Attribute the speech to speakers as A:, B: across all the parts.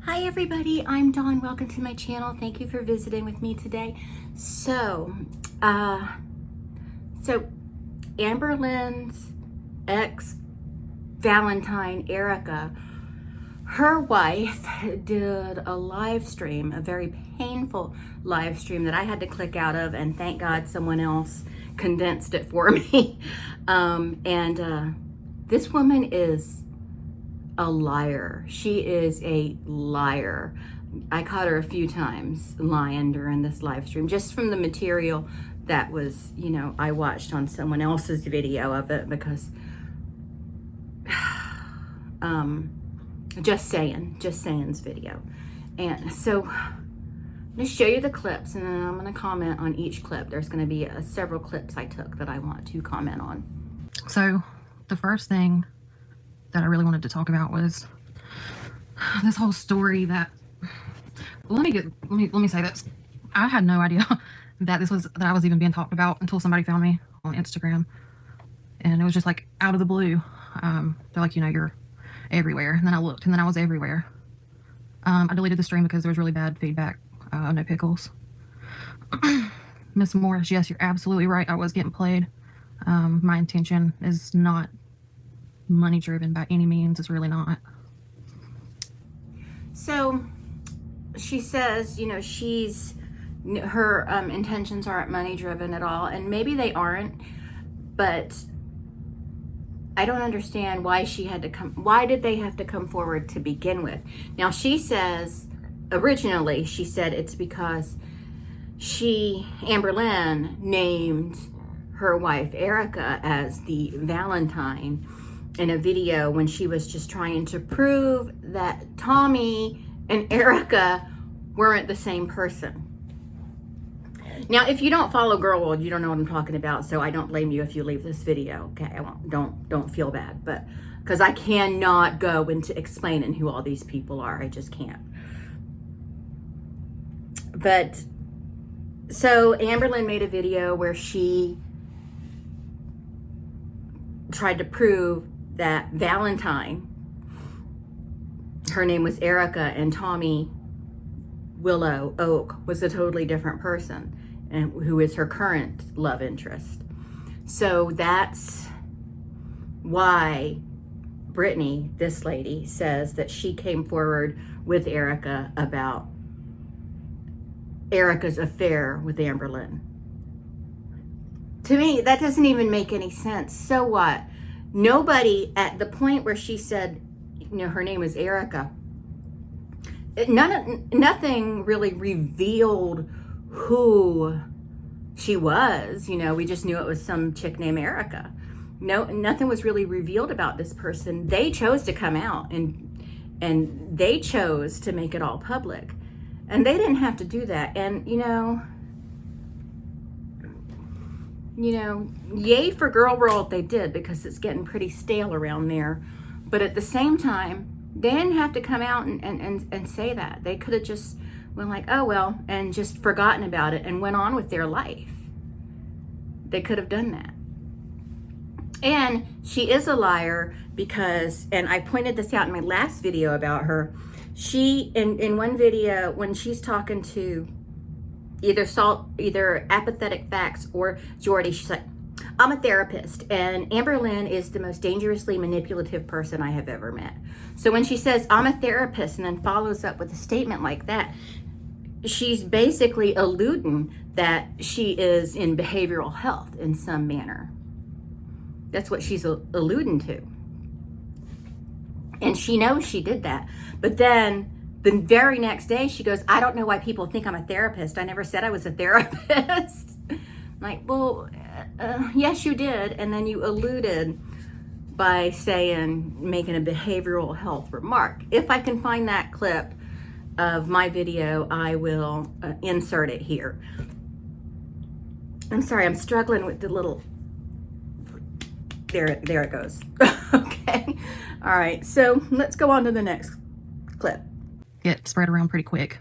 A: Hi everybody, I'm Dawn. Welcome to my channel. Thank you for visiting with me today. So Amberlynn's ex-Valentine, Erica, her wife did a live stream, a very painful live stream that I had to click out of, and thank God someone else condensed it for me. This woman is a liar. She is a liar. I caught her a few times lying during this live stream, just from the material that was, I watched on someone else's video of it, because just saying's video. And so I'm going to show you the clips, and then I'm going to comment on each clip. There's going to be several clips I took that I want to comment on.
B: So the first thing that I really wanted to talk about was this whole story that, let me say this. I had no idea that I was even being talked about until somebody found me on Instagram, and it was just like out of the blue. They're like, you're everywhere. And then I looked, and then I was everywhere. I deleted the stream because there was really bad feedback. No pickles. Miss Morris, yes, you're absolutely right. I was getting played. My intention is not money driven by any means. It's really not.
A: So she says, her intentions aren't money driven at all, and maybe they aren't, but I don't understand why why did they have to come forward to begin with? Now she says, originally she said it's because Amberlynn, named her wife Erica as the Valentine in a video when she was just trying to prove that Tommy and Erica weren't the same person. Now, if you don't follow Girl World, you don't know what I'm talking about, so I don't blame you if you leave this video. Okay, I won't, don't feel bad, but because I cannot go into explaining who all these people are. I just can't. But so Amberlynn made a video where she tried to prove that Valentine, her name was Erica, and Tommy Willow Oak was a totally different person, and who is her current love interest. So that's why Britany, this lady, says that she came forward with Erica about Erica's affair with Amberlynn. To me, that doesn't even make any sense. So what? Nobody, at the point where she said, her name is Erica, nothing really revealed who she was. We just knew it was some chick named Erica. Nothing was really revealed about this person. They chose to come out, and they chose to make it all public, and they didn't have to do that. And yay for Girl World, they did, because it's getting pretty stale around there. But at the same time, they didn't have to come out and say that. They could have just went like, oh, well, and just forgotten about it and went on with their life. They could have done that. And she is a liar because, and I pointed this out in my last video about her, she, in one video, when she's talking to either Apathetic Facts or Jordy, she's like, I'm a therapist, and Amberlynn is the most dangerously manipulative person I have ever met. So when she says, I'm a therapist, and then follows up with a statement like that, she's basically alluding that she is in behavioral health in some manner. That's what she's alluding to. And she knows she did that. But then the very next day, she goes, I don't know why people think I'm a therapist. I never said I was a therapist. Like, well, yes, you did. And then you alluded by making a behavioral health remark. If I can find that clip of my video, I will insert it here. I'm sorry, I'm struggling with the little, there it goes. Okay. All right. So let's go on to the next clip.
B: Get spread around pretty quick.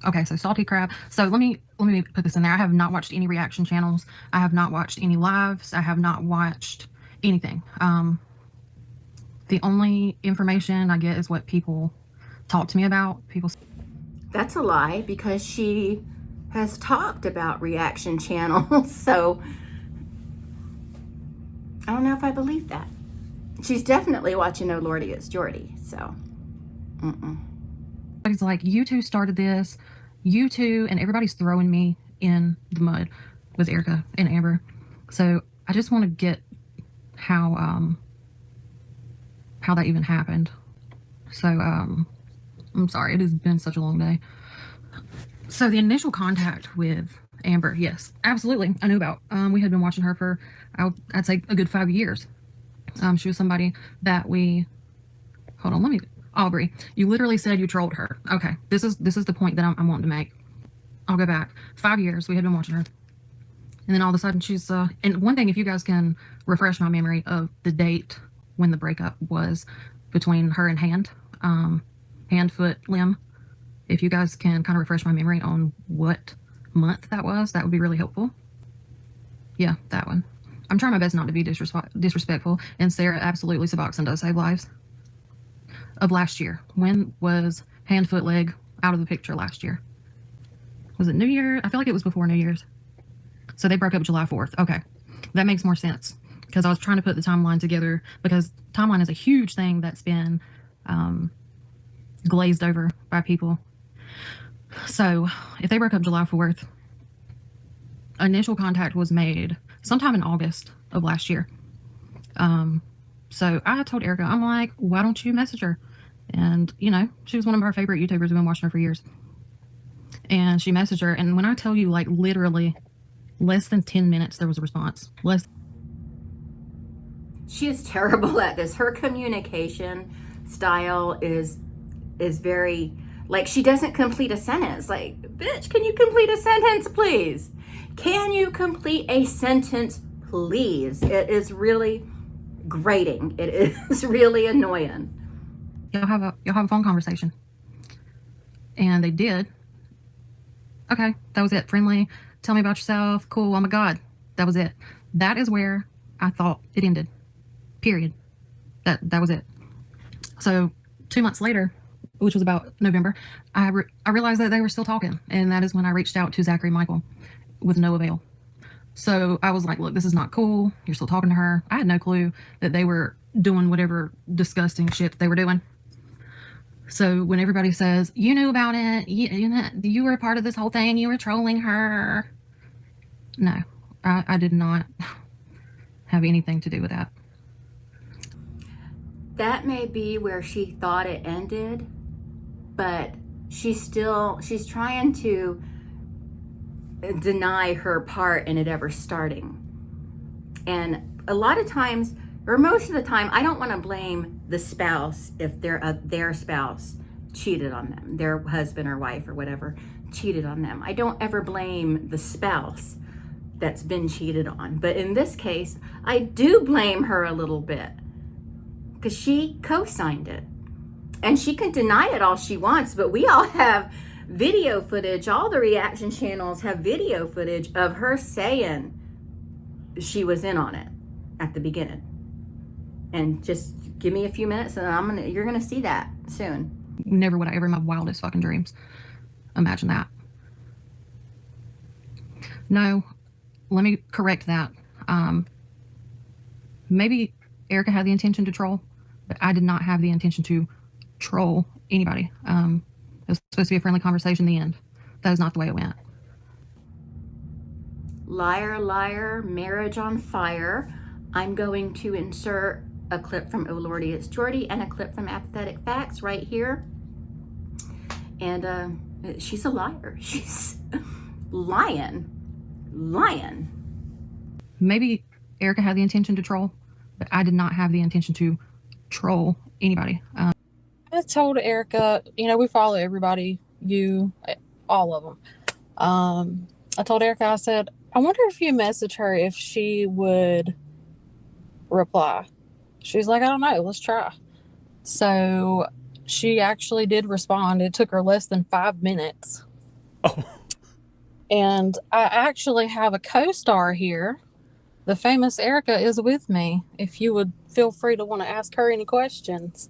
B: Okay, so salty crab. So let me put this in there. I have not watched any reaction channels. I have not watched any lives. I have not watched anything. The only information I get is what people talk to me about. People.
A: That's a lie, because she has talked about reaction channels. So I don't know if I believe that. She's definitely watching Oh Lordy, It's Jordy. So,
B: Everybody's like, you two started this, you two, and everybody's throwing me in the mud with Erica and Amber. So I just want to get how that even happened. So I'm sorry, it has been such a long day. So the initial contact with Amber, yes, absolutely, I knew about. We had been watching her for, I'd say, a good 5 years. She was somebody that we, hold on, Aubrey, you literally said you trolled her. Okay, this is the point that I'm wanting to make. I'll go back 5 years. We had been watching her, and then all of a sudden she's and one thing, if you guys can refresh my memory of the date when the breakup was between her and hand, foot, limb, if you guys can kind of refresh my memory on what month that was, that would be really helpful. Yeah, that one. I'm trying my best not to be disrespectful, and Sarah, absolutely, Suboxone does save lives. Of last year. When was hand, foot, leg out of the picture last year? Was it New Year? I feel like it was before New Year's. So they broke up July 4th. Okay, that makes more sense, because I was trying to put the timeline together, because timeline is a huge thing that's been glazed over by people. So if they broke up July 4th, initial contact was made sometime in August of last year. So I told Erica, I'm like, why don't you message her? And, you know, she was one of our favorite YouTubers. We've been watching her for years. And she messaged her. And when I tell you, like, literally less than 10 minutes, there was a response.
A: she is terrible at this. Her communication style is very, like, she doesn't complete a sentence. Like, bitch, can you complete a sentence, please? Can you complete a sentence, please? It is really grating. It is really annoying.
B: You'll have a phone conversation. And they did. Okay, that was it. Friendly. Tell me about yourself. Cool. Oh my God. That was it. That is where I thought it ended. Period. That was it. So 2 months later, which was about November, I realized that they were still talking. And that is when I reached out to Zachary Michael with no avail. So I was like, look, this is not cool. You're still talking to her. I had no clue that they were doing whatever disgusting shit they were doing. So when everybody says, you knew about it, you were a part of this whole thing, you were trolling her. No, I did not have anything to do with that.
A: That may be where she thought it ended, but she's trying to deny her part in it ever starting. And a lot of times, or most of the time, I don't want to blame the spouse if their spouse cheated on them, their husband or wife or whatever cheated on them. I don't ever blame the spouse that's been cheated on. But in this case, I do blame her a little bit, because she co-signed it. And she can deny it all she wants, but we all have video footage. All the reaction channels have video footage of her saying she was in on it at the beginning. And just give me a few minutes and you're gonna see that soon.
B: Never would I ever in my wildest fucking dreams imagine that. No, let me correct that. Maybe Erica had the intention to troll, but I did not have the intention to troll anybody. It was supposed to be a friendly conversation in the end. That is not the way it went.
A: Liar, liar, marriage on fire. I'm going to insert a clip from Oh Lordy, It's Jordy and a clip from Apathetic Facts right here. And she's a liar. She's lying.
B: Maybe Erica had the intention to troll, but I did not have the intention to troll anybody.
C: I told Erica, we follow everybody, all of them. I told Erica, I said, I wonder if you message her if she would reply. She's like, I don't know, let's try. So she actually did respond. It took her less than 5 minutes.
D: Oh.
C: And I actually have a co-star here. The famous Erica is with me. If you would feel free to want to ask her any questions.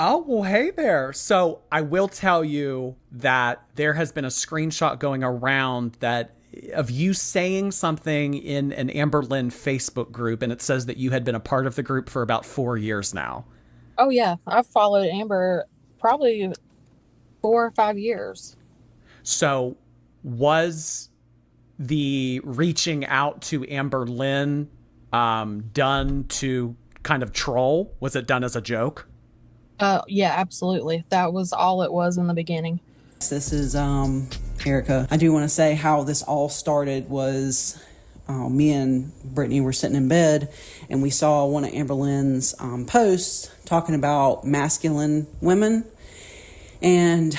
D: Oh, well, hey there. So I will tell you that there has been a screenshot going around that of you saying something in an Amberlynn Facebook group, and it says that you had been a part of the group for about 4 years now.
C: Oh yeah, I've followed Amber probably 4 or 5 years.
D: So was the reaching out to Amberlynn done to kind of troll? Was it done as a joke?
C: Yeah, absolutely. That was all it was in the beginning.
E: This is Erica. I do want to say how this all started was me and Brittany were sitting in bed and we saw one of Amberlynn's posts talking about masculine women. And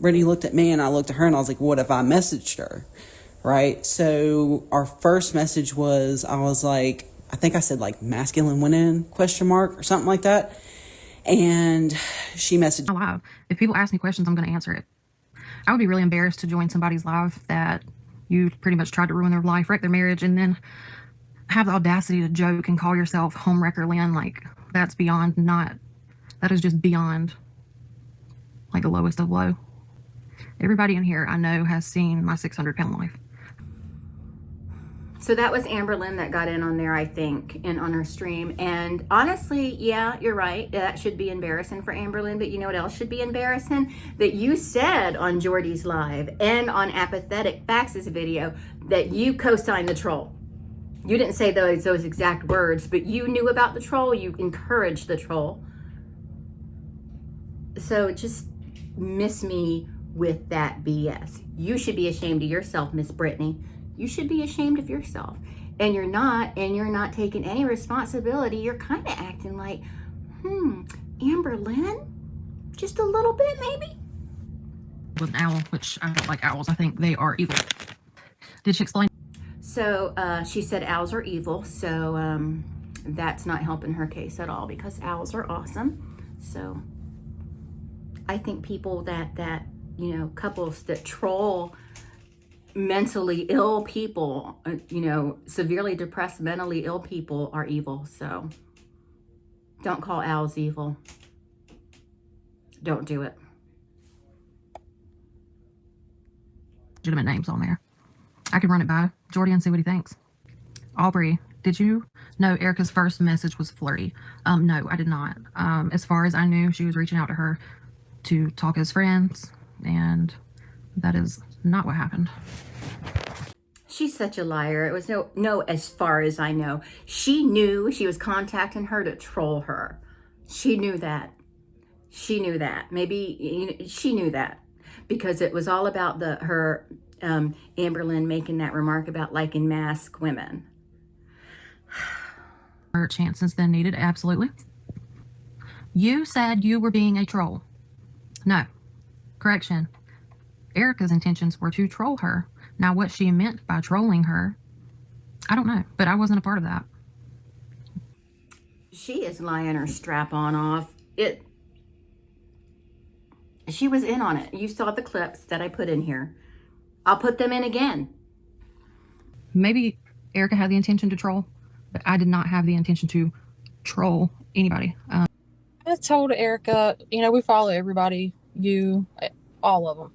E: Brittany looked at me and I looked at her and I was like, what if I messaged her? Right? So our first message was, I was like, I think I said like masculine women question mark or something like that. And she messaged
B: Live. If people ask me questions, I'm going to answer it. I would be really embarrassed to join somebody's live that you pretty much tried to ruin their life, wreck their marriage, and then have the audacity to joke and call yourself homewrecker Lynn. Like, that's beyond not, that is just beyond like the lowest of low. Everybody in here I know has seen my 600-pound life.
A: So that was Amberlynn that got in on there, I think, and on her stream. And honestly, yeah, you're right. That should be embarrassing for Amberlynn. But you know what else should be embarrassing? That you said on Jordy's live and on Apathetic Facts' video that you co-signed the troll. You didn't say those exact words, but you knew about the troll. You encouraged the troll. So just miss me with that BS. You should be ashamed of yourself, Miss Britany. You should be ashamed of yourself. And you're not taking any responsibility. You're kind of acting like, Amberlynn? Just a little bit, maybe?
B: With an owl, which I don't like owls. I think they are evil. Did she explain?
A: So she said owls are evil. So that's not helping her case at all because owls are awesome. So I think people that couples that troll mentally ill people, severely depressed, mentally ill people are evil. So don't call owls evil. Don't do it.
B: Legitimate names on there. I could run it by Jordy and see what he thinks. Aubrey, did you know Erica's first message was flirty? No, I did not. As far as I knew, she was reaching out to her to talk as friends, and that is not what happened.
A: She's such a liar. It was no, as far as I know. She knew she was contacting her to troll her. She knew that. Maybe she knew that because it was all about her Amberlynn making that remark about liking masked women.
B: Her chances then needed, absolutely. You said you were being a troll. No. Correction. Erica's intentions were to troll her. Now, what she meant by trolling her, I don't know, but I wasn't a part of that.
A: She is lying her strap on off. She was in on it. You saw the clips that I put in here. I'll put them in again.
B: Maybe Erica had the intention to troll, but I did not have the intention to troll anybody.
C: I told Erica, we follow everybody, all of them.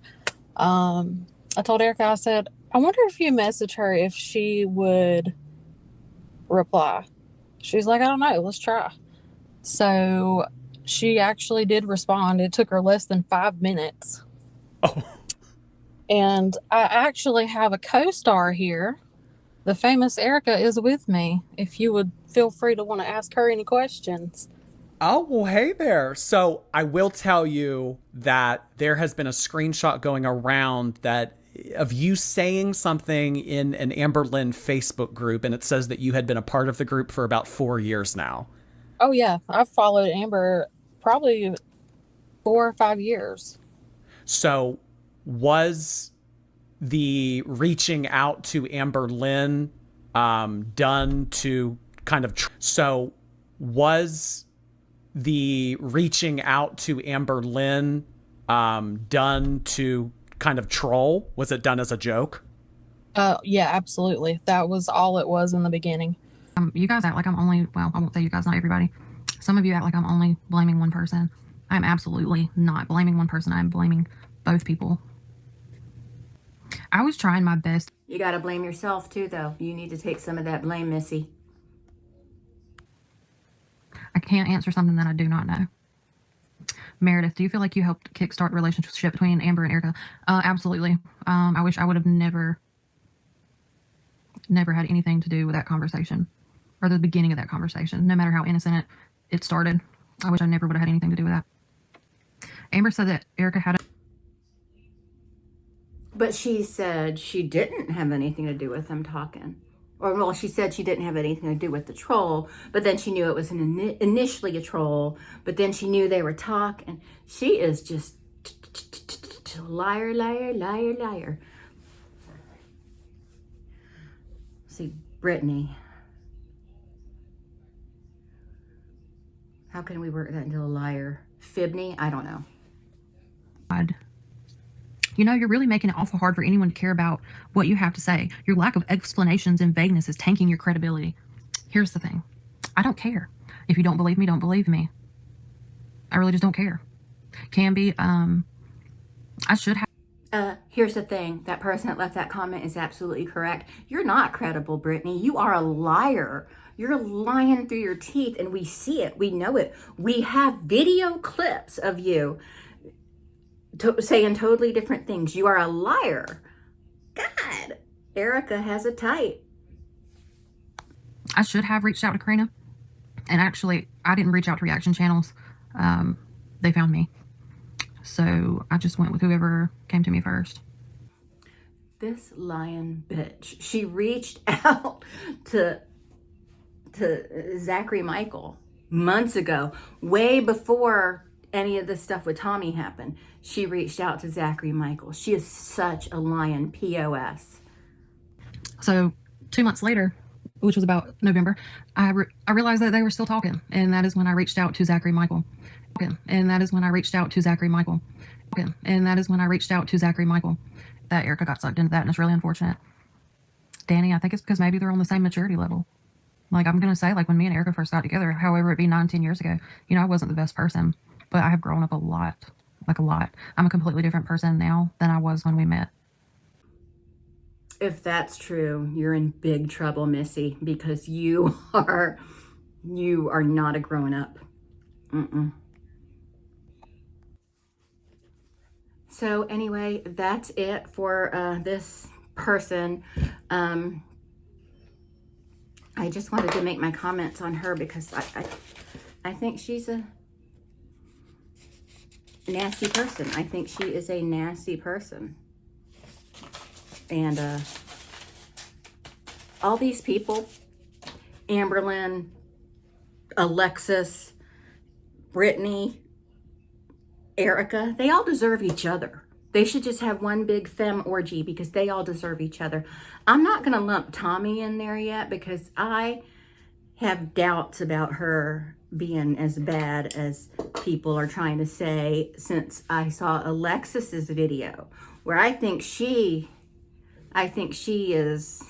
C: I told Erica, I said, I wonder if you message her if she would reply. She's like, I don't know, let's try. So she actually did respond. It took her less than 5 minutes.
D: Oh.
C: And I actually have a co-star here. The famous Erica is with me. If you would feel free to want to ask her any questions.
D: Oh, well, hey there. So I will tell you that there has been a screenshot going around that of you saying something in an Amberlynn Facebook group, and it says that you had been a part of the group for about 4 years now.
C: Oh yeah, I've followed Amber probably 4 or 5 years.
D: So was the reaching out to Amberlynn done to kind of so was the reaching out to Amberlynn done to kind of troll? Was it done as a joke?
C: Yeah, absolutely. That was all it was in the beginning.
B: You guys act like I'm only, well, I won't say you guys, not everybody, Some of you act like I'm only blaming one person. I'm absolutely not blaming one person. I'm blaming both people. I was trying my best.
A: You got to blame yourself too, though. You need to take some of that blame, Missy.
B: I can't answer something that I do not know. Meredith, do you feel like you helped kickstart the relationship between Amber and Erica? Absolutely. I wish I would have never had anything to do with that conversation, or the beginning of that conversation. No matter how innocent it started, I wish I never would have had anything to do with that. Amber said that Erica had a...
A: But she said she didn't have anything to do with them talking. Or, well, she said she didn't have anything to do with the troll, but then she knew it was initially a troll, but then she knew they were talking. She is just liar, liar, liar, liar. See, Britany. How can we work that into a liar? Fibney? I don't know.
B: You know, you're really making it awful hard for anyone to care about what you have to say. Your lack of explanations and vagueness is tanking your credibility. Here's the thing. I don't care. If you don't believe me, don't believe me. I really just don't care. Canby, I should have...
A: Here's the thing. That person that left that comment is absolutely correct. You're not credible, Britany. You are a liar. You're lying through your teeth, and we see it. We know it. We have video clips of you saying totally different things. You are a liar. God, Erica has a type.
B: I should have reached out to Karina. And actually, I didn't reach out to reaction channels. They found me. So I just went with whoever came to me first.
A: This lying bitch. She reached out to Zachary Michael months ago, way before any of this stuff with Tommy happened. She reached out to Zachary Michael. She is such a lying POS.
B: So 2 months later, which was about November, I realized that they were still talking. And that is when I reached out to Zachary Michael. And that is when I reached out to Zachary Michael. And that is when I reached out to Zachary Michael. That Erica got sucked into that, and it's really unfortunate. Danny, I think it's because maybe they're on the same maturity level. Like, I'm going to say, like, when me and Erica first got together, however it be 9-10 years ago, you know, I wasn't the best person. But I have grown up a lot. Like, a lot. I'm a completely different person now than I was when we met.
A: If that's true, you're in big trouble, Missy, because you are not a grown-up. So anyway, that's it for this person. I just wanted to make my comments on her because I think she's a nasty person. I think she is a nasty person. And all these people, Amberlynn, Alexis, Britany, Erica, they all deserve each other. They should just have one big femme orgy because they all deserve each other. I'm not going to lump Tommy in there yet because I have doubts about her being as bad as people are trying to say, since I saw Alexis's video where I think she is,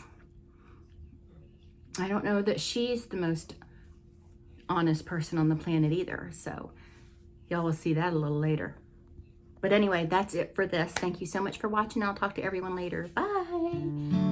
A: I don't know that she's the most honest person on the planet either. So y'all will see that a little later. But anyway, that's it for this. Thank you so much for watching. I'll talk to everyone later. Bye.